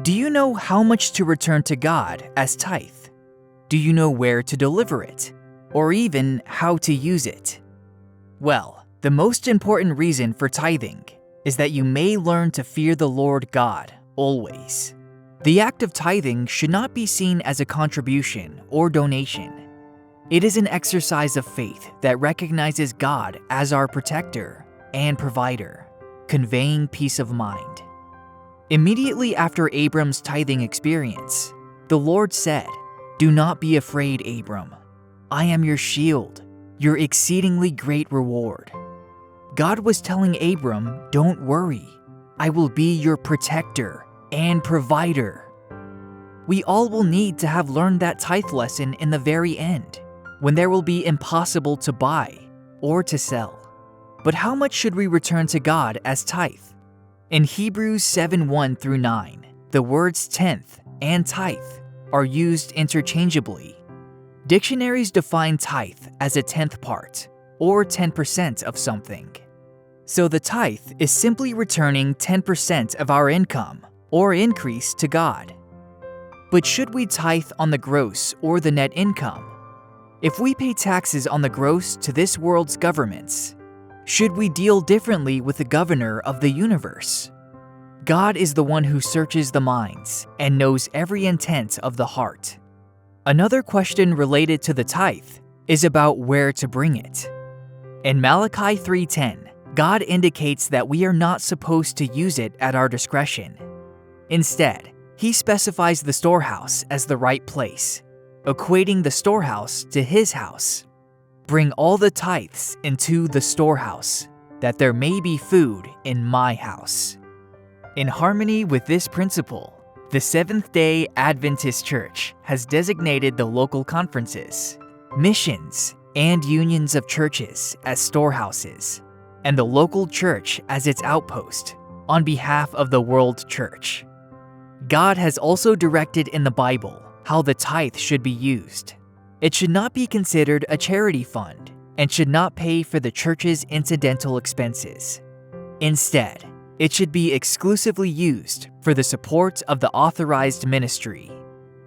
Do you know how much to return to God as tithe? Do you know where to deliver it, or even how to use it? Well, the most important reason for tithing is that you may learn to fear the Lord God always. The act of tithing should not be seen as a contribution or donation. It is an exercise of faith that recognizes God as our protector and provider, conveying peace of mind. Immediately after Abram's tithing experience, the Lord said, "Do not be afraid, Abram. I am your shield, your exceedingly great reward." God was telling Abram, "Don't worry, I will be your protector and provider." We all will need to have learned that tithe lesson in the very end, when there will be impossible to buy or to sell. But how much should we return to God as tithe? In Hebrews 7:1-9, the words tenth and tithe are used interchangeably. Dictionaries define tithe as a tenth part, or 10% of something. So the tithe is simply returning 10% of our income or increase to God. But should we tithe on the gross or the net income? If we pay taxes on the gross to this world's governments, should we deal differently with the governor of the universe? God is the one who searches the minds and knows every intent of the heart. Another question related to the tithe is about where to bring it. In Malachi 3:10, God indicates that we are not supposed to use it at our discretion. Instead, He specifies the storehouse as the right place, equating the storehouse to His house. Bring all the tithes into the storehouse, that there may be food in my house. In harmony with this principle, the Seventh-day Adventist Church has designated the local conferences, missions, and unions of churches as storehouses, and the local church as its outpost on behalf of the world church. God has also directed in the Bible how the tithe should be used. It should not be considered a charity fund and should not pay for the church's incidental expenses. Instead, it should be exclusively used for the support of the authorized ministry.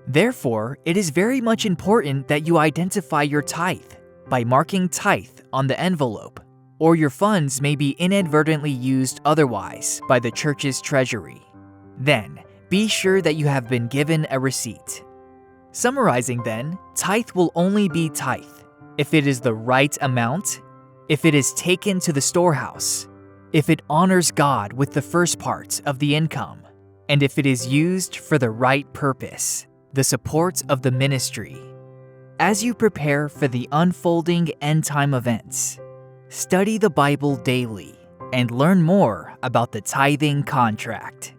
Therefore, it is very much important that you identify your tithe by marking tithe on the envelope, or your funds may be inadvertently used otherwise by the church's treasury. Then, be sure that you have been given a receipt. Summarizing then, tithe will only be tithe if it is the right amount, if it is taken to the storehouse, if it honors God with the first part of the income, and if it is used for the right purpose, the support of the ministry. As you prepare for the unfolding end-time events, study the Bible daily and learn more about the tithing contract.